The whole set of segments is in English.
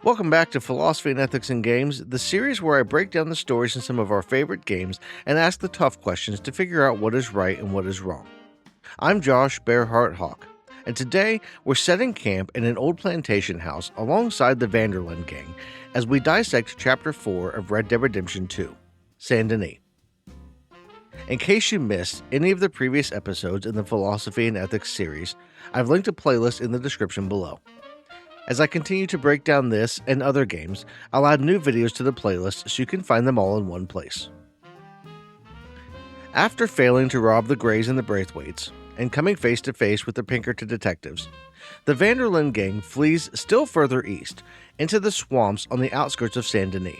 Welcome back to Philosophy and Ethics in Games, the series where I break down the stories in some of our favorite games and ask the tough questions to figure out what is right and what is wrong. I'm Josh Bearheart Hawk, and today we're setting camp in an old plantation house alongside the Linde gang as we dissect Chapter 4 of Red Dead Redemption 2, Saint Denis. In case you missed any of the previous episodes in the Philosophy and Ethics series, I've linked a playlist in the description below. As I continue to break down this and other games, I'll add new videos to the playlist so you can find them all in one place. After failing to rob the Grays and the Braithwaites, and coming face to face with the Pinkerton detectives, the Linde gang flees still further east, into the swamps on the outskirts of Saint Denis.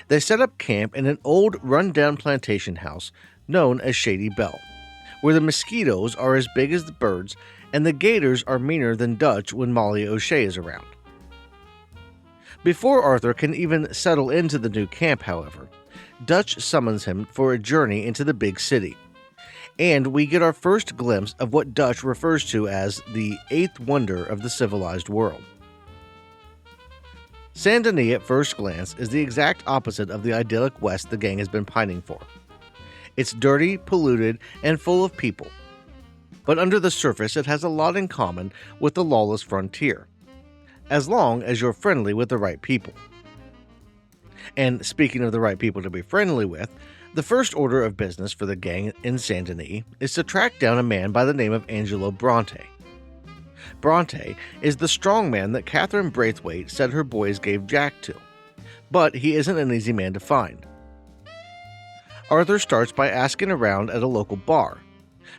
They set up camp in an old, run-down plantation house known as Shady Belle, where the mosquitos are as big as the birds and the gators are meaner than Dutch when Molly O'Shea is around. Before Arthur can even settle into the new camp, however, Dutch summons him for a journey into the big city, and we get our first glimpse of what Dutch refers to as the eighth wonder of the civilized world. Saint Denis at first glance is the exact opposite of the idyllic West the gang has been pining for. It's dirty, polluted, and full of people. But under the surface, it has a lot in common with the lawless frontier, as long as you're friendly with the right people. And speaking of the right people to be friendly with, the first order of business for the gang in Saint Denis is to track down a man by the name of Angelo Bronte. Bronte is the strong man that Catherine Braithwaite said her boys gave Jack to, but he isn't an easy man to find. Arthur starts by asking around at a local bar,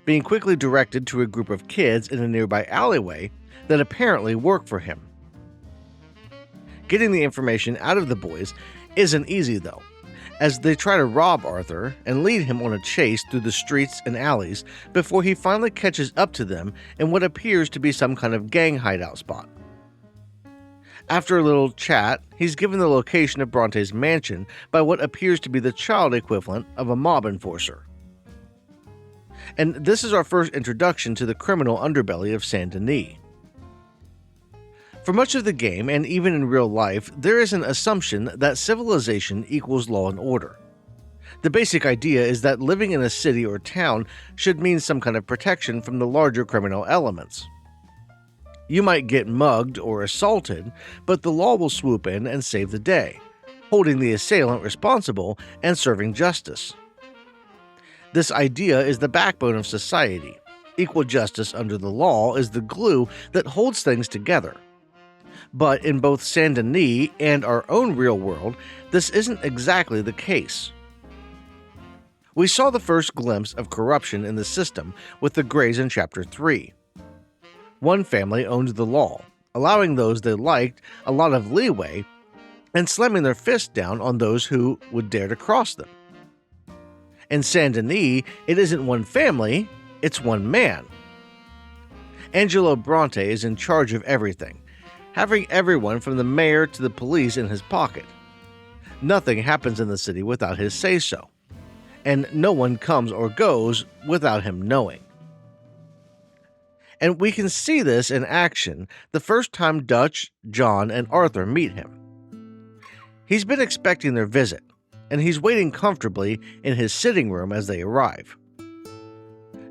being quickly directed to a group of kids in a nearby alleyway that apparently work for him. Getting the information out of the boys isn't easy though, as they try to rob Arthur and lead him on a chase through the streets and alleys before he finally catches up to them in what appears to be some kind of gang hideout spot. After a little chat, he's given the location of Bronte's mansion by what appears to be the child equivalent of a mob enforcer. And this is our first introduction to the criminal underbelly of Saint Denis. For much of the game, and even in real life, there is an assumption that civilization equals law and order. The basic idea is that living in a city or town should mean some kind of protection from the larger criminal elements. You might get mugged or assaulted, but the law will swoop in and save the day, holding the assailant responsible and serving justice. This idea is the backbone of society. Equal justice under the law is the glue that holds things together. But in both Saint Denis and our own real world, this isn't exactly the case. We saw the first glimpse of corruption in the system with the Grays in Chapter 3. One family owned the law, allowing those they liked a lot of leeway and slamming their fists down on those who would dare to cross them. In Saint Denis, it isn't one family, it's one man. Angelo Bronte is in charge of everything, having everyone from the mayor to the police in his pocket. Nothing happens in the city without his say-so, and no one comes or goes without him knowing. And we can see this in action the first time Dutch, John, and Arthur meet him. He's been expecting their visit, and he's waiting comfortably in his sitting room as they arrive.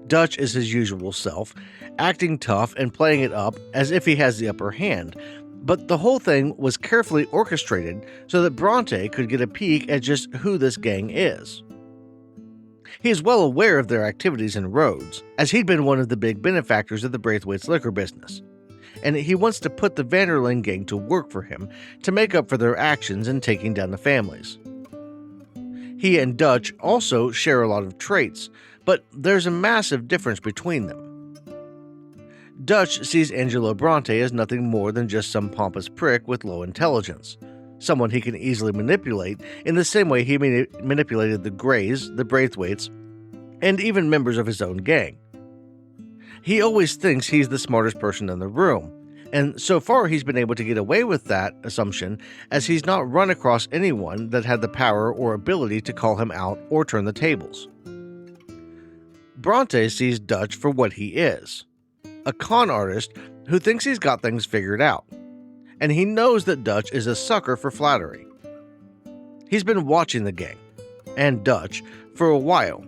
Dutch is his usual self, acting tough and playing it up as if he has the upper hand, but the whole thing was carefully orchestrated so that Bronte could get a peek at just who this gang is. He is well aware of their activities in Rhodes, as he'd been one of the big benefactors of the Braithwaites' liquor business, and he wants to put the Linde gang to work for him to make up for their actions in taking down the families. He and Dutch also share a lot of traits, but there's a massive difference between them. Dutch sees Angelo Bronte as nothing more than just some pompous prick with low intelligence, someone he can easily manipulate in the same way he manipulated the Grays, the Braithwaites, and even members of his own gang. He always thinks he's the smartest person in the room, and so far he's been able to get away with that assumption as he's not run across anyone that had the power or ability to call him out or turn the tables. Bronte sees Dutch for what he is, a con artist who thinks he's got things figured out, and he knows that Dutch is a sucker for flattery. He's been watching the gang, and Dutch, for a while,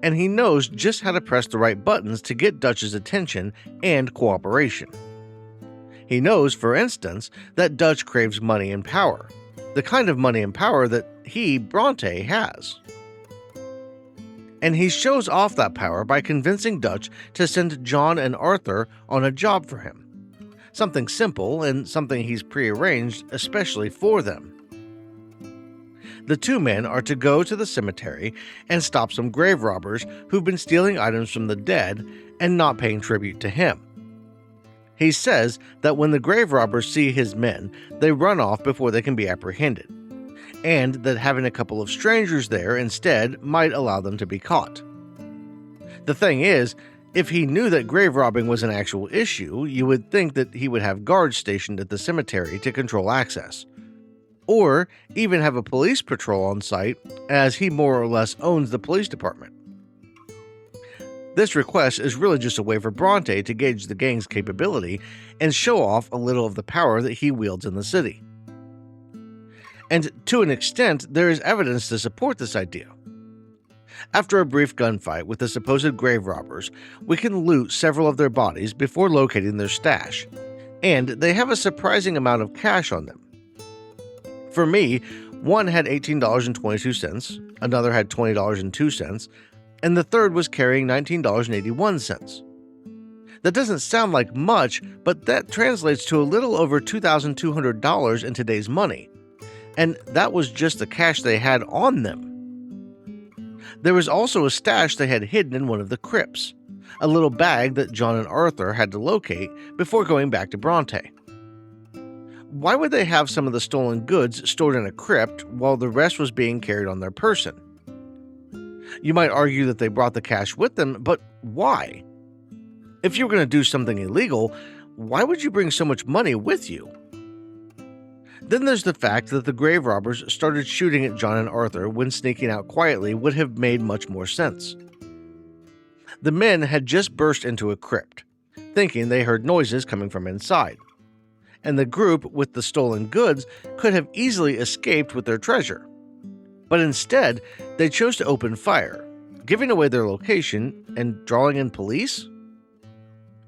and he knows just how to press the right buttons to get Dutch's attention and cooperation. He knows, for instance, that Dutch craves money and power, the kind of money and power that he, Bronte, has. And he shows off that power by convincing Dutch to send John and Arthur on a job for him. Something simple and something he's prearranged especially for them. The two men are to go to the cemetery and stop some grave robbers who've been stealing items from the dead and not paying tribute to him. He says that when the grave robbers see his men, they run off before they can be apprehended, and that having a couple of strangers there instead might allow them to be caught. The thing is, if he knew that grave robbing was an actual issue, you would think that he would have guards stationed at the cemetery to control access, or even have a police patrol on site, as he more or less owns the police department. This request is really just a way for Bronte to gauge the gang's capability and show off a little of the power that he wields in the city. And to an extent, there is evidence to support this idea. After a brief gunfight with the supposed grave robbers, we can loot several of their bodies before locating their stash, and they have a surprising amount of cash on them. For me, one had $18.22, another had $20.02, and the third was carrying $19.81. That doesn't sound like much, but that translates to a little over $2,200 in today's money, and that was just the cash they had on them. There was also a stash they had hidden in one of the crypts, a little bag that John and Arthur had to locate before going back to Bronte. Why would they have some of the stolen goods stored in a crypt while the rest was being carried on their person? You might argue that they brought the cash with them, but why? If you were going to do something illegal, why would you bring so much money with you? Then there's the fact that the grave robbers started shooting at John and Arthur when sneaking out quietly would have made much more sense. The men had just burst into a crypt, thinking they heard noises coming from inside, and the group with the stolen goods could have easily escaped with their treasure. But instead, they chose to open fire, giving away their location and drawing in police?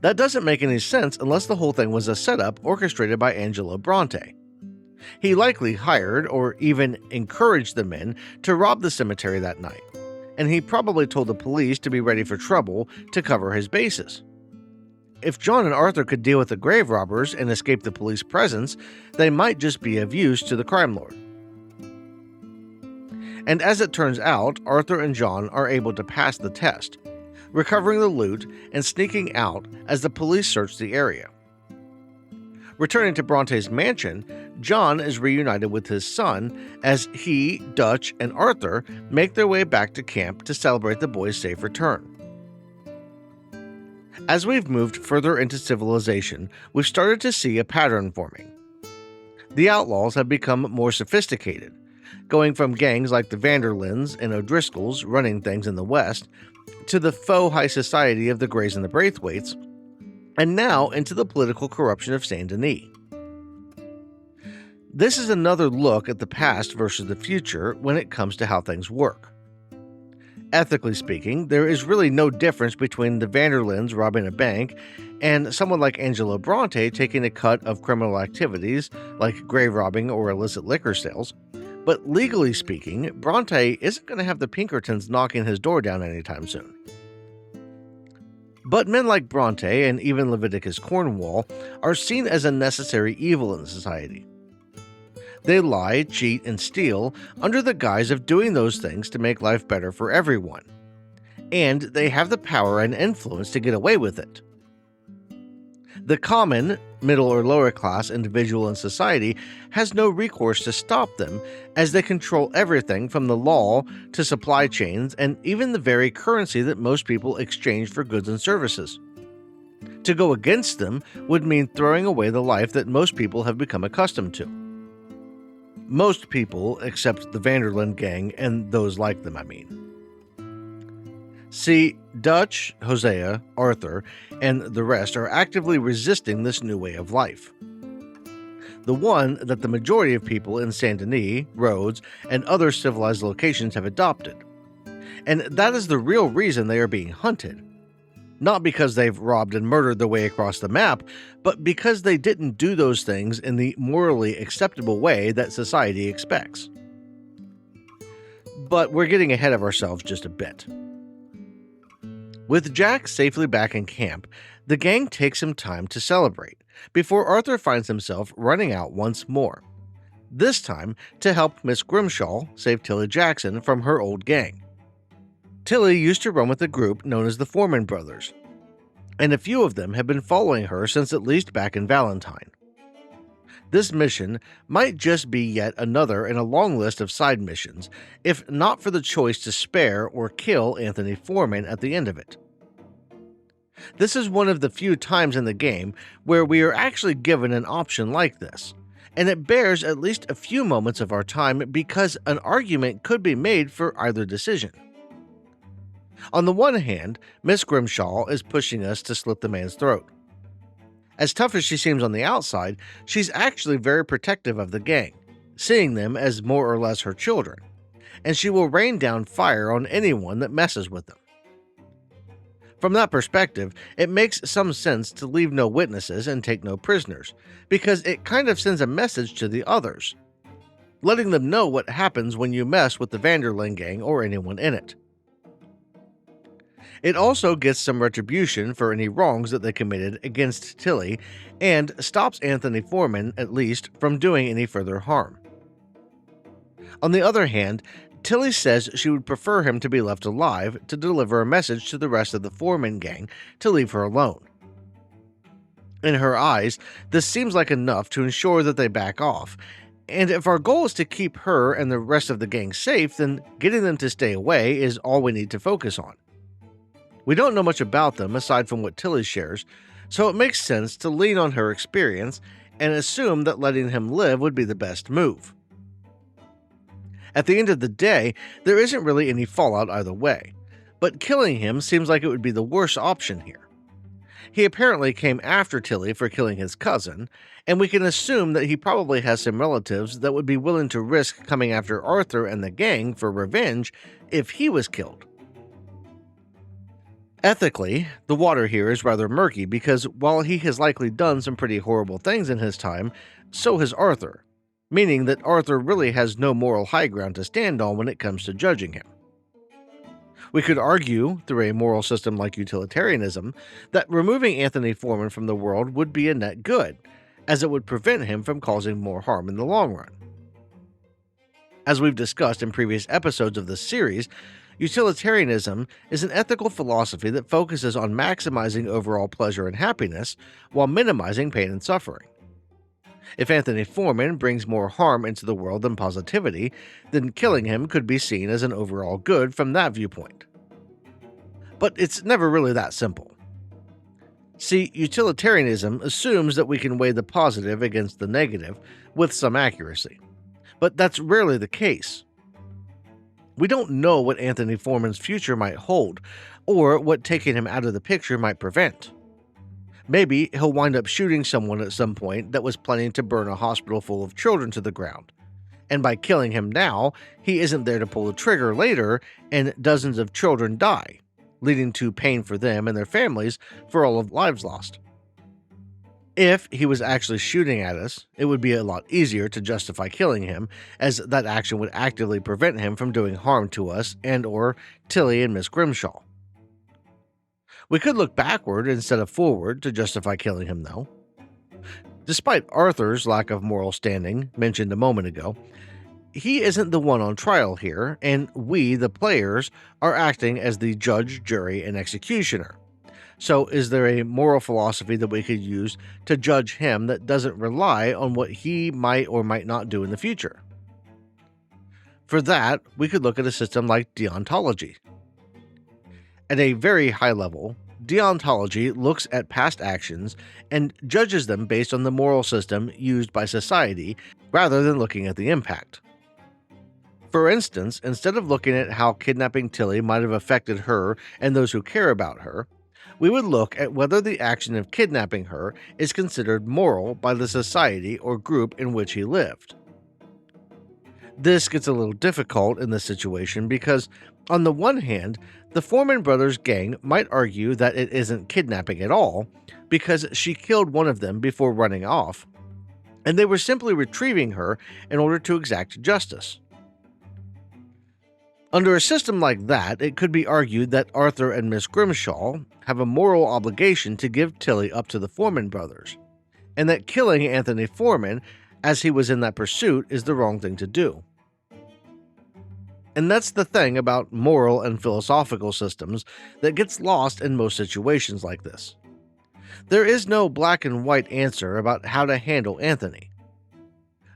That doesn't make any sense unless the whole thing was a setup orchestrated by Angelo Bronte. He likely hired or even encouraged the men to rob the cemetery that night, and he probably told the police to be ready for trouble to cover his bases. If John and Arthur could deal with the grave robbers and escape the police presence, they might just be of use to the crime lord. And as it turns out, Arthur and John are able to pass the test, recovering the loot and sneaking out as the police search the area. Returning to Bronte's mansion, John is reunited with his son as he, Dutch, and Arthur make their way back to camp to celebrate the boy's safe return. As we've moved further into civilization, we've started to see a pattern forming. The outlaws have become more sophisticated, going from gangs like the Vanderlins and O'Driscolls running things in the West, to the faux high society of the Grays and the Braithwaites, and now into the political corruption of Saint Denis. This is another look at the past versus the future when it comes to how things work. Ethically speaking, there is really no difference between the Vanderlins robbing a bank and someone like Angelo Bronte taking a cut of criminal activities like grave robbing or illicit liquor sales. But legally speaking, Bronte isn't going to have the Pinkertons knocking his door down anytime soon. But men like Bronte and even Leviticus Cornwall are seen as a necessary evil in society. They lie, cheat, and steal under the guise of doing those things to make life better for everyone. And they have the power and influence to get away with it. The common, middle or lower class individual in society has no recourse to stop them, as they control everything from the law to supply chains and even the very currency that most people exchange for goods and services. To go against them would mean throwing away the life that most people have become accustomed to. Most people, except the Vanderlyn gang and those like them, I mean. See, Dutch, Hosea, Arthur, and the rest are actively resisting this new way of life. the one that the majority of people in Saint Denis, Rhodes, and other civilized locations have adopted. And that is the real reason they are being hunted. Not because they've robbed and murdered their way across the map, but because they didn't do those things in the morally acceptable way that society expects. But we're getting ahead of ourselves just a bit. With Jack safely back in camp, the gang takes some time to celebrate, before Arthur finds himself running out once more. This time to help Miss Grimshaw save Tilly Jackson from her old gang. Tilly used to run with a group known as the Foreman Brothers, and a few of them have been following her since at least back in Valentine. This mission might just be yet another in a long list of side missions, if not for the choice to spare or kill Anthony Foreman at the end of it. This is one of the few times in the game where we are actually given an option like this, and it bears at least a few moments of our time because an argument could be made for either decision. On the one hand, Miss Grimshaw is pushing us to slit the man's throat. As tough as she seems on the outside, she's actually very protective of the gang, seeing them as more or less her children, and she will rain down fire on anyone that messes with them. From that perspective, it makes some sense to leave no witnesses and take no prisoners, because it kind of sends a message to the others, letting them know what happens when you mess with the Vanderlyn gang or anyone in it. It also gets some retribution for any wrongs that they committed against Tilly, and stops Anthony Foreman, at least, from doing any further harm. On the other hand, Tilly says she would prefer him to be left alive to deliver a message to the rest of the Foreman gang to leave her alone. In her eyes, this seems like enough to ensure that they back off, and if our goal is to keep her and the rest of the gang safe, then getting them to stay away is all we need to focus on. We don't know much about them aside from what Tilly shares, so it makes sense to lean on her experience and assume that letting him live would be the best move. At the end of the day, there isn't really any fallout either way, but killing him seems like it would be the worst option here. He apparently came after Tilly for killing his cousin, and we can assume that he probably has some relatives that would be willing to risk coming after Arthur and the gang for revenge if he was killed. Ethically, the water here is rather murky because while he has likely done some pretty horrible things in his time, so has Arthur, meaning that Arthur really has no moral high ground to stand on when it comes to judging him. We could argue, through a moral system like utilitarianism, that removing Anthony Foreman from the world would be a net good, as it would prevent him from causing more harm in the long run. As we've discussed in previous episodes of this series, utilitarianism is an ethical philosophy that focuses on maximizing overall pleasure and happiness while minimizing pain and suffering. If Anthony Foreman brings more harm into the world than positivity, then killing him could be seen as an overall good from that viewpoint. But it's never really that simple. See, utilitarianism assumes that we can weigh the positive against the negative with some accuracy, but that's rarely the case. We don't know what Anthony Foreman's future might hold, or what taking him out of the picture might prevent. Maybe he'll wind up shooting someone at some point that was planning to burn a hospital full of children to the ground, and by killing him now, he isn't there to pull the trigger later and dozens of children die, leading to pain for them and their families for all of lives lost. If he was actually shooting at us, it would be a lot easier to justify killing him, as that action would actively prevent him from doing harm to us and or Tilly and Miss Grimshaw. We could look backward instead of forward to justify killing him, though. Despite Arthur's lack of moral standing, mentioned a moment ago, he isn't the one on trial here, and we, the players, are acting as the judge, jury, and executioner. So is there a moral philosophy that we could use to judge him that doesn't rely on what he might or might not do in the future? For that, we could look at a system like deontology. At a very high level, deontology looks at past actions and judges them based on the moral system used by society rather than looking at the impact. For instance, instead of looking at how kidnapping Tilly might have affected her and those who care about her, we would look at whether the action of kidnapping her is considered moral by the society or group in which he lived. This gets a little difficult in this situation because, on the one hand, the Foreman brothers' gang might argue that it isn't kidnapping at all because she killed one of them before running off, and they were simply retrieving her in order to exact justice. Under a system like that, it could be argued that Arthur and Miss Grimshaw have a moral obligation to give Tilly up to the Foreman brothers, and that killing Anthony Foreman as he was in that pursuit is the wrong thing to do. And that's the thing about moral and philosophical systems that gets lost in most situations like this. There is no black and white answer about how to handle Anthony.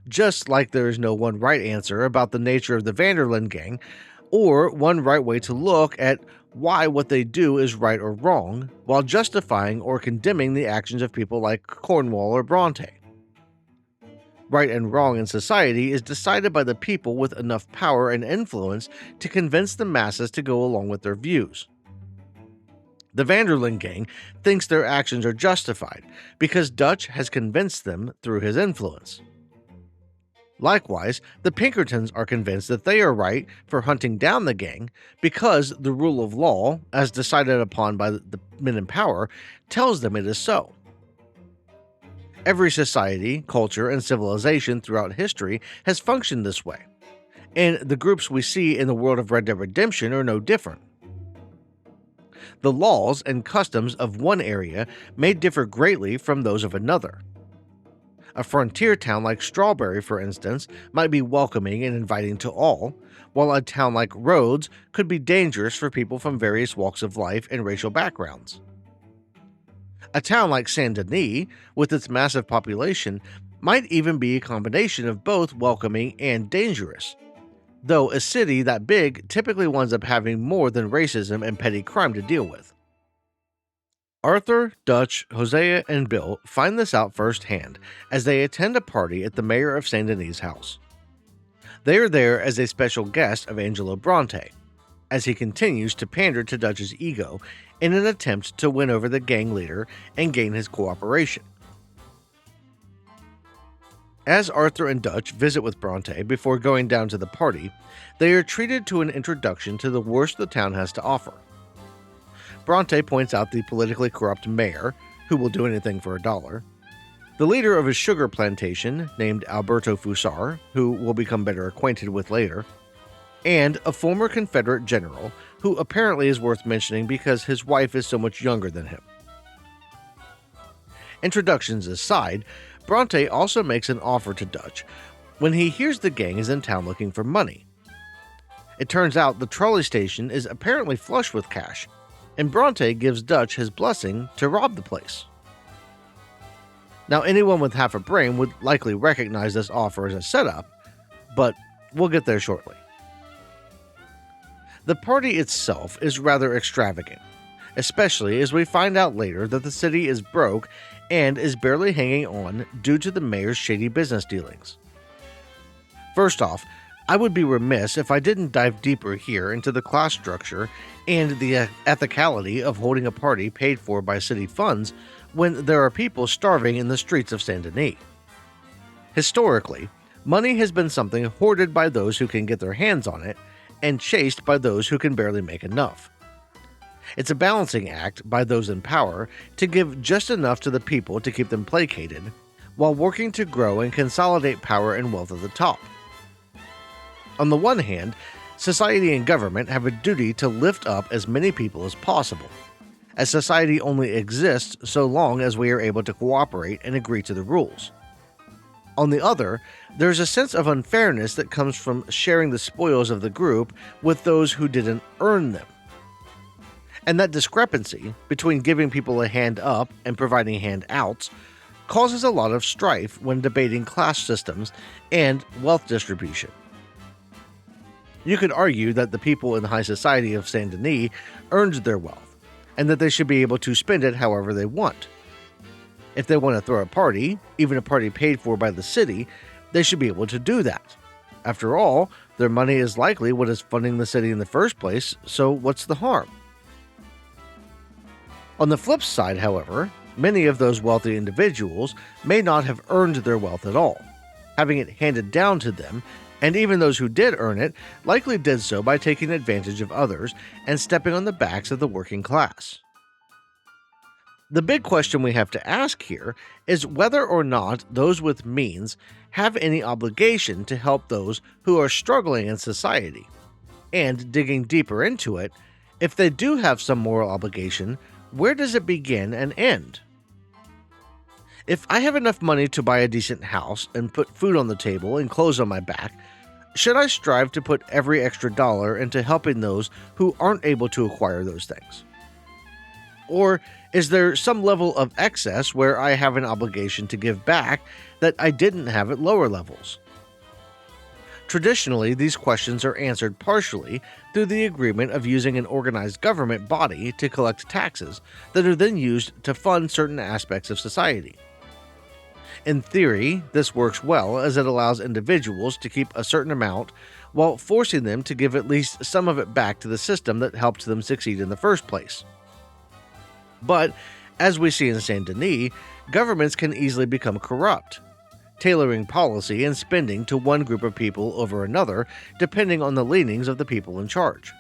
Just like there is no one right answer about the nature of the Vanderlyn gang, or one right way to look at why what they do is right or wrong, while justifying or condemning the actions of people like Cornwall or Bronte. Right and wrong in society is decided by the people with enough power and influence to convince the masses to go along with their views. The Vanderlyn gang thinks their actions are justified because Dutch has convinced them through his influence. Likewise, the Pinkertons are convinced that they are right for hunting down the gang because the rule of law, as decided upon by the men in power, tells them it is so. Every society, culture, and civilization throughout history has functioned this way, and the groups we see in the world of Red Dead Redemption are no different. The laws and customs of one area may differ greatly from those of another. A frontier town like Strawberry, for instance, might be welcoming and inviting to all, while a town like Rhodes could be dangerous for people from various walks of life and racial backgrounds. A town like Saint Denis, with its massive population, might even be a combination of both welcoming and dangerous, though a city that big typically winds up having more than racism and petty crime to deal with. Arthur, Dutch, Hosea, and Bill find this out firsthand as they attend a party at the mayor of Saint Denis' house. They are there as a special guest of Angelo Bronte, as he continues to pander to Dutch's ego in an attempt to win over the gang leader and gain his cooperation. As Arthur and Dutch visit with Bronte before going down to the party, they are treated to an introduction to the worst the town has to offer. Bronte points out the politically corrupt mayor, who will do anything for $1, the leader of a sugar plantation named Alberto Fusar, who we'll become better acquainted with later, and a former Confederate general who apparently is worth mentioning because his wife is so much younger than him. Introductions aside, Bronte also makes an offer to Dutch when he hears the gang is in town looking for money. It turns out the trolley station is apparently flush with cash, and Bronte gives Dutch his blessing to rob the place. Now, anyone with half a brain would likely recognize this offer as a setup, but we'll get there shortly. The party itself is rather extravagant, especially as we find out later that the city is broke and is barely hanging on due to the mayor's shady business dealings. First off, I would be remiss if I didn't dive deeper here into the class structure and the ethicality of holding a party paid for by city funds when there are people starving in the streets of Saint Denis. Historically, money has been something hoarded by those who can get their hands on it and chased by those who can barely make enough. It's a balancing act by those in power to give just enough to the people to keep them placated, while working to grow and consolidate power and wealth at the top. On the one hand, society and government have a duty to lift up as many people as possible, as society only exists so long as we are able to cooperate and agree to the rules. On the other, there's a sense of unfairness that comes from sharing the spoils of the group with those who didn't earn them. And that discrepancy between giving people a hand up and providing handouts causes a lot of strife when debating class systems and wealth distribution. You could argue that the people in the high society of Saint Denis earned their wealth, and that they should be able to spend it however they want. If they want to throw a party, even a party paid for by the city, they should be able to do that. After all, their money is likely what is funding the city in the first place, so what's the harm? On the flip side, however, many of those wealthy individuals may not have earned their wealth at all, having it handed down to them, and even those who did earn it likely did so by taking advantage of others and stepping on the backs of the working class. The big question we have to ask here is whether or not those with means have any obligation to help those who are struggling in society. And digging deeper into it, if they do have some moral obligation, where does it begin and end? If I have enough money to buy a decent house and put food on the table and clothes on my back, should I strive to put every extra dollar into helping those who aren't able to acquire those things? Or is there some level of excess where I have an obligation to give back that I didn't have at lower levels? Traditionally, these questions are answered partially through the agreement of using an organized government body to collect taxes that are then used to fund certain aspects of society. In theory, this works well as it allows individuals to keep a certain amount while forcing them to give at least some of it back to the system that helped them succeed in the first place. But, as we see in Saint Denis, governments can easily become corrupt, tailoring policy and spending to one group of people over another depending on the leanings of the people in charge.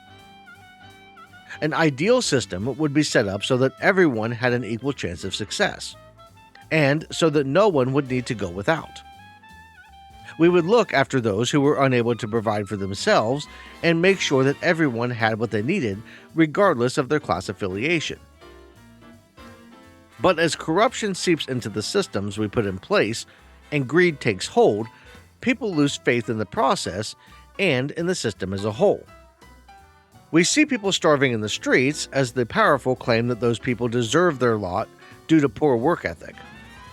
An ideal system would be set up so that everyone had an equal chance of success, and so that no one would need to go without. We would look after those who were unable to provide for themselves and make sure that everyone had what they needed regardless of their class affiliation. But as corruption seeps into the systems we put in place and greed takes hold, people lose faith in the process and in the system as a whole. We see people starving in the streets as the powerful claim that those people deserve their lot due to poor work ethic,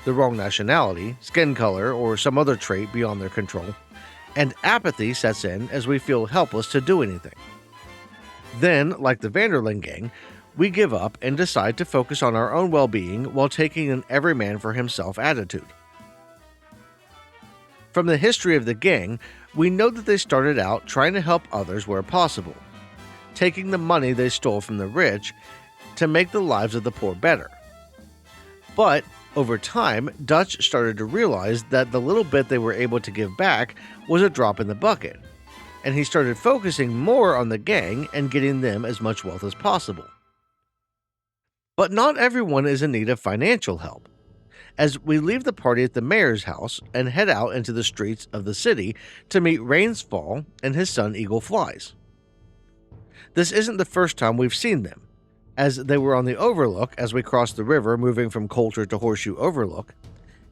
the wrong nationality, skin color, or some other trait beyond their control, and apathy sets in as we feel helpless to do anything. Then, like the Van der Linde gang, we give up and decide to focus on our own well-being while taking an every man for himself attitude. From the history of the gang, we know that they started out trying to help others where possible, taking the money they stole from the rich to make the lives of the poor better. But over time, Dutch started to realize that the little bit they were able to give back was a drop in the bucket, and he started focusing more on the gang and getting them as much wealth as possible. But not everyone is in need of financial help. As we leave the party at the mayor's house and head out into the streets of the city to meet Rainsfall and his son Eagle Flies. This isn't the first time we've seen them, as they were on the Overlook as we crossed the river moving from Coulter to Horseshoe Overlook,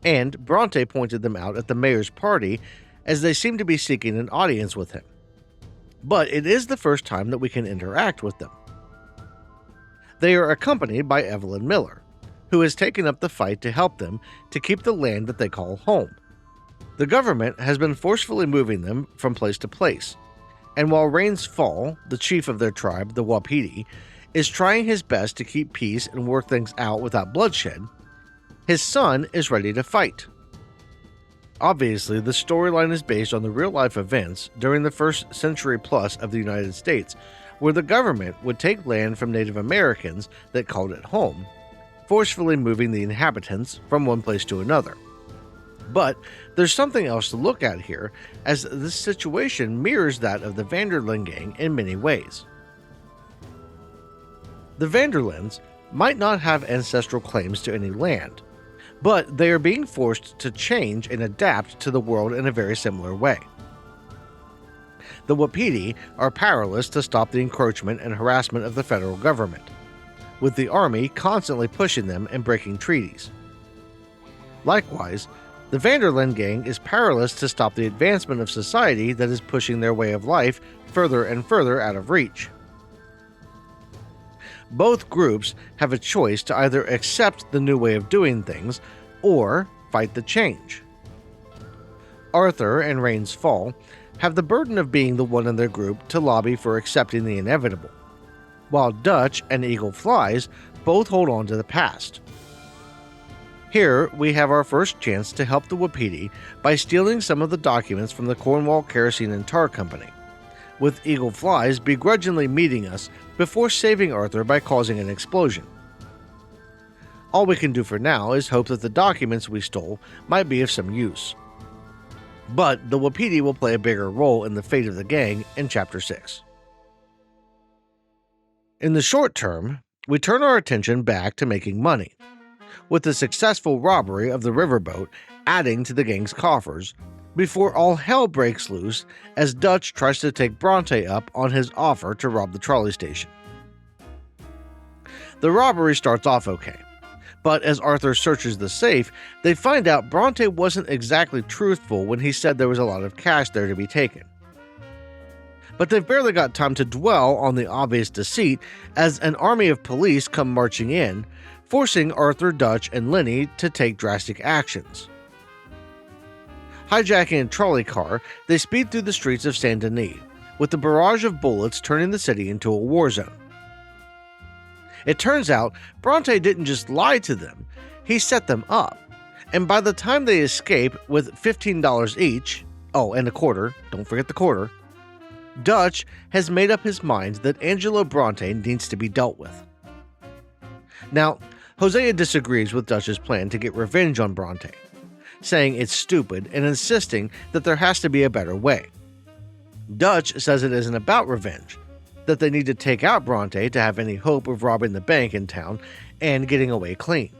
and Bronte pointed them out at the mayor's party as they seemed to be seeking an audience with him. But it is the first time that we can interact with them. They are accompanied by Evelyn Miller, who has taken up the fight to help them to keep the land that they call home. The government has been forcefully moving them from place to place, and while Rainsfall, the chief of their tribe, the Waipiti, is trying his best to keep peace and work things out without bloodshed, his son is ready to fight. Obviously, the storyline is based on the real-life events during the first century plus of the United States, where the government would take land from Native Americans that called it home, forcefully moving the inhabitants from one place to another. But there's something else to look at here, as this situation mirrors that of the Van der Linde gang in many ways. The Van der Lindes might not have ancestral claims to any land, but they are being forced to change and adapt to the world in a very similar way. The Waipiti are powerless to stop the encroachment and harassment of the federal government, with the army constantly pushing them and breaking treaties. Likewise, the Van der Linde gang is powerless to stop the advancement of society that is pushing their way of life further and further out of reach. Both groups have a choice to either accept the new way of doing things or fight the change. Arthur and Rainsfall have the burden of being the one in their group to lobby for accepting the inevitable, while Dutch and Eagle Flies both hold on to the past. Here we have our first chance to help the Waipiti by stealing some of the documents from the Cornwall Kerosene and Tar Company, with Eagle Flies begrudgingly meeting us before saving Arthur by causing an explosion. All we can do for now is hope that the documents we stole might be of some use. But the Waipiti will play a bigger role in the fate of the gang in Chapter 6. In the short term, we turn our attention back to making money, with the successful robbery of the riverboat adding to the gang's coffers, before all hell breaks loose as Dutch tries to take Bronte up on his offer to rob the trolley station. The robbery starts off okay, but as Arthur searches the safe, they find out Bronte wasn't exactly truthful when he said there was a lot of cash there to be taken. But they've barely got time to dwell on the obvious deceit as an army of police come marching in, forcing Arthur, Dutch, and Lenny to take drastic actions. Hijacking a trolley car, they speed through the streets of Saint Denis, with the barrage of bullets turning the city into a war zone. It turns out Bronte didn't just lie to them, he set them up, and by the time they escape with $15 each, oh, and a quarter, don't forget the quarter, Dutch has made up his mind that Angelo Bronte needs to be dealt with. Now, Hosea disagrees with Dutch's plan to get revenge on Bronte, saying it's stupid and insisting that there has to be a better way. Dutch says it isn't about revenge, that they need to take out Bronte to have any hope of robbing the bank in town and getting away clean.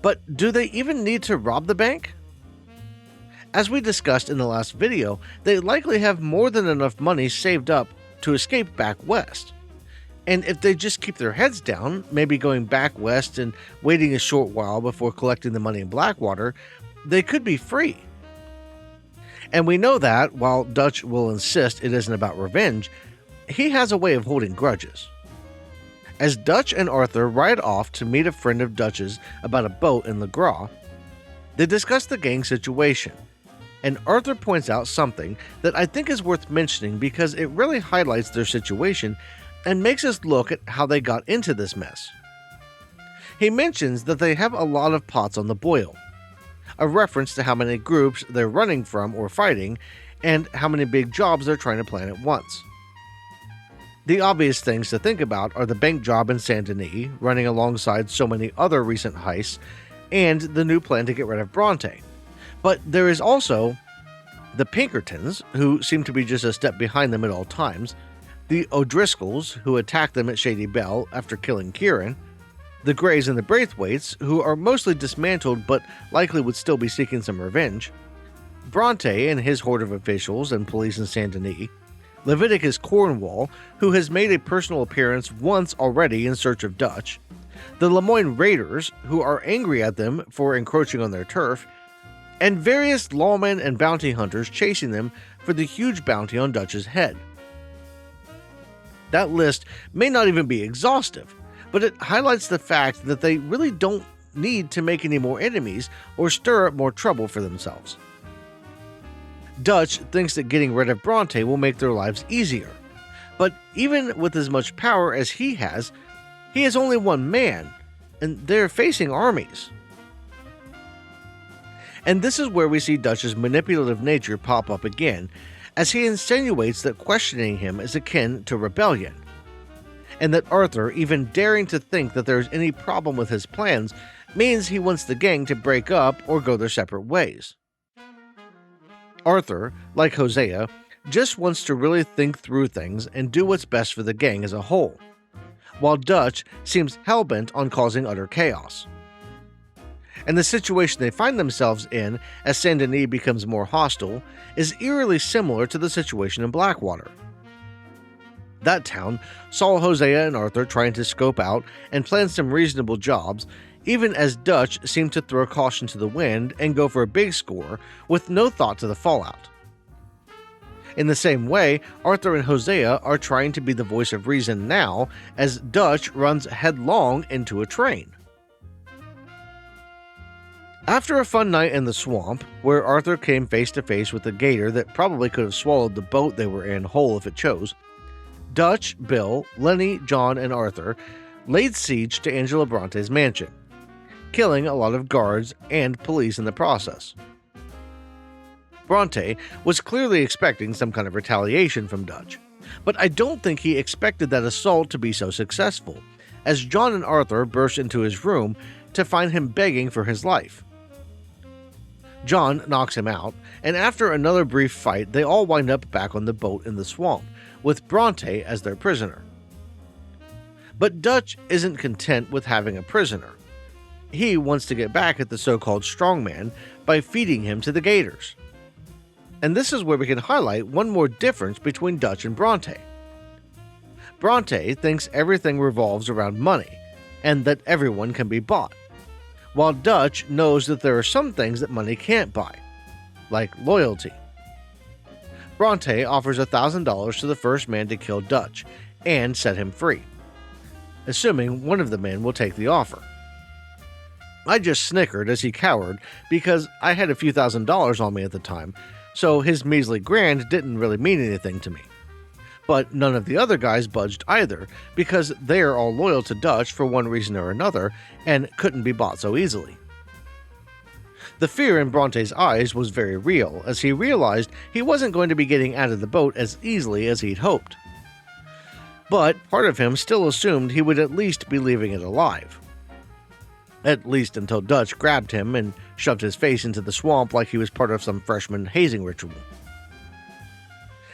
But do they even need to rob the bank? As we discussed in the last video, they likely have more than enough money saved up to escape back west. And if they just keep their heads down, maybe going back west and waiting a short while before collecting the money in Blackwater, they could be free. And we know that, while Dutch will insist it isn't about revenge, he has a way of holding grudges. As Dutch and Arthur ride off to meet a friend of Dutch's about a boat in Le Gras, they discuss the gang situation, and Arthur points out something that I think is worth mentioning because it really highlights their situation and makes us look at how they got into this mess. He mentions that they have a lot of pots on the boil, a reference to how many groups they're running from or fighting, and how many big jobs they're trying to plan at once. The obvious things to think about are the bank job in Saint Denis, running alongside so many other recent heists, and the new plan to get rid of Bronte. But there is also the Pinkertons, who seem to be just a step behind them at all times, the O'Driscolls, who attacked them at Shady Belle after killing Kieran, the Grays and the Braithwaites, who are mostly dismantled but likely would still be seeking some revenge, Bronte and his horde of officials and police in Saint Denis, Leviticus Cornwall, who has made a personal appearance once already in search of Dutch, the Lemoyne Raiders, who are angry at them for encroaching on their turf, and various lawmen and bounty hunters chasing them for the huge bounty on Dutch's head. That list may not even be exhaustive, but it highlights the fact that they really don't need to make any more enemies or stir up more trouble for themselves. Dutch thinks that getting rid of Bronte will make their lives easier, but even with as much power as he has only one man, and they're facing armies. And this is where we see Dutch's manipulative nature pop up again, as he insinuates that questioning him is akin to rebellion, and that Arthur even daring to think that there is any problem with his plans means he wants the gang to break up or go their separate ways. Arthur, like Hosea, just wants to really think through things and do what's best for the gang as a whole, while Dutch seems hellbent on causing utter chaos. And the situation they find themselves in as Saint Denis becomes more hostile is eerily similar to the situation in Blackwater. That town saw Hosea and Arthur trying to scope out and plan some reasonable jobs, even as Dutch seemed to throw caution to the wind and go for a big score with no thought to the fallout. In the same way, Arthur and Hosea are trying to be the voice of reason now as Dutch runs headlong into a train. After a fun night in the swamp, where Arthur came face to face with a gator that probably could have swallowed the boat they were in whole if it chose, Dutch, Bill, Lenny, John, and Arthur laid siege to Angelo Bronte's mansion, killing a lot of guards and police in the process. Bronte was clearly expecting some kind of retaliation from Dutch, but I don't think he expected that assault to be so successful, as John and Arthur burst into his room to find him begging for his life. John knocks him out, and after another brief fight, they all wind up back on the boat in the swamp, with Bronte as their prisoner. But Dutch isn't content with having a prisoner. He wants to get back at the so-called strongman by feeding him to the gators. And this is where we can highlight one more difference between Dutch and Bronte. Bronte thinks everything revolves around money, and that everyone can be bought, while Dutch knows that there are some things that money can't buy, like loyalty. Bronte offers $1,000 to the first man to kill Dutch and set him free, assuming one of the men will take the offer. I just snickered as he cowered because I had a few $1,000s on me at the time, so his measly grand didn't really mean anything to me. But none of the other guys budged either, because they are all loyal to Dutch for one reason or another and couldn't be bought so easily. The fear in Bronte's eyes was very real, as he realized he wasn't going to be getting out of the boat as easily as he'd hoped. But part of him still assumed he would at least be leaving it alive. At least until Dutch grabbed him and shoved his face into the swamp like he was part of some freshman hazing ritual.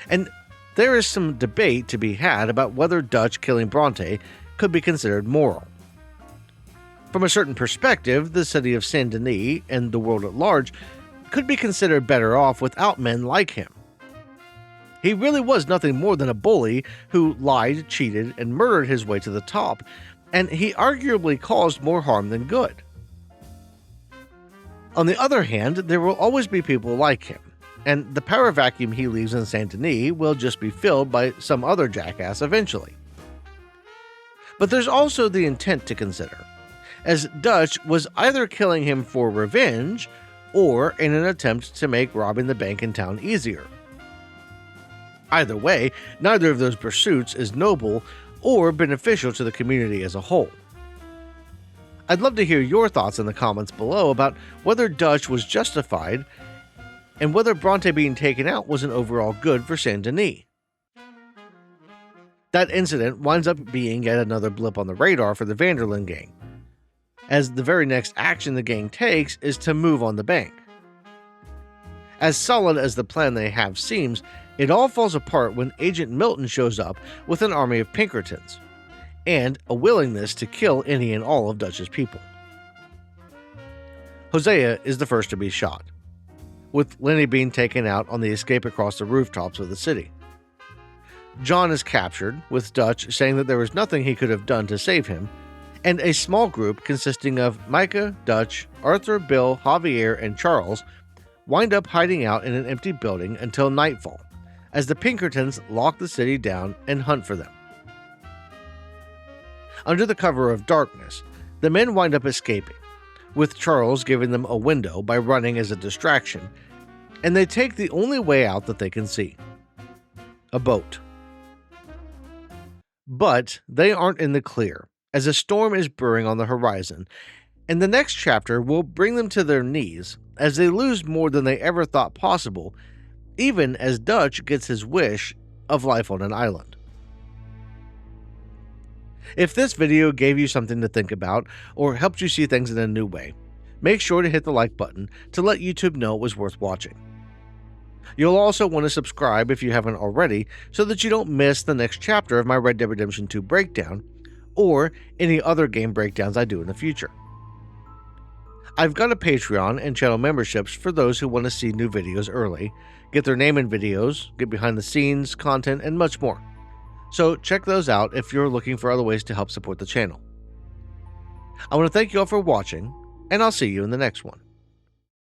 And there is some debate to be had about whether Dutch killing Bronte could be considered moral. From a certain perspective, the city of Saint Denis and the world at large could be considered better off without men like him. He really was nothing more than a bully who lied, cheated, and murdered his way to the top, and he arguably caused more harm than good. On the other hand, there will always be people like him, and the power vacuum he leaves in Saint Denis will just be filled by some other jackass eventually. But there's also the intent to consider, as Dutch was either killing him for revenge or in an attempt to make robbing the bank in town easier. Either way, neither of those pursuits is noble or beneficial to the community as a whole. I'd love to hear your thoughts in the comments below about whether Dutch was justified and whether Bronte being taken out was an overall good for Saint Denis. That incident winds up being yet another blip on the radar for the Vanderlyn gang, as the very next action the gang takes is to move on the bank. As solid as the plan they have seems, it all falls apart when Agent Milton shows up with an army of Pinkertons, and a willingness to kill any and all of Dutch's people. Hosea is the first to be shot, with Lenny being taken out on the escape across the rooftops of the city. John is captured, with Dutch saying that there was nothing he could have done to save him, and a small group consisting of Micah, Dutch, Arthur, Bill, Javier, and Charles wind up hiding out in an empty building until nightfall, as the Pinkertons lock the city down and hunt for them. Under the cover of darkness, the men wind up escaping, with Charles giving them a window by running as a distraction, and they take the only way out that they can see: a boat. But they aren't in the clear, as a storm is brewing on the horizon, and the next chapter will bring them to their knees as they lose more than they ever thought possible, even as Dutch gets his wish of life on an island. If this video gave you something to think about or helped you see things in a new way, make sure to hit the like button to let YouTube know it was worth watching. You'll also want to subscribe if you haven't already so that you don't miss the next chapter of my Red Dead Redemption 2 breakdown or any other game breakdowns I do in the future. I've got a Patreon and channel memberships for those who want to see new videos early, get their name in videos, get behind the scenes content, and much more. So check those out if you're looking for other ways to help support the channel. I want to thank you all for watching, and I'll see you in the next one.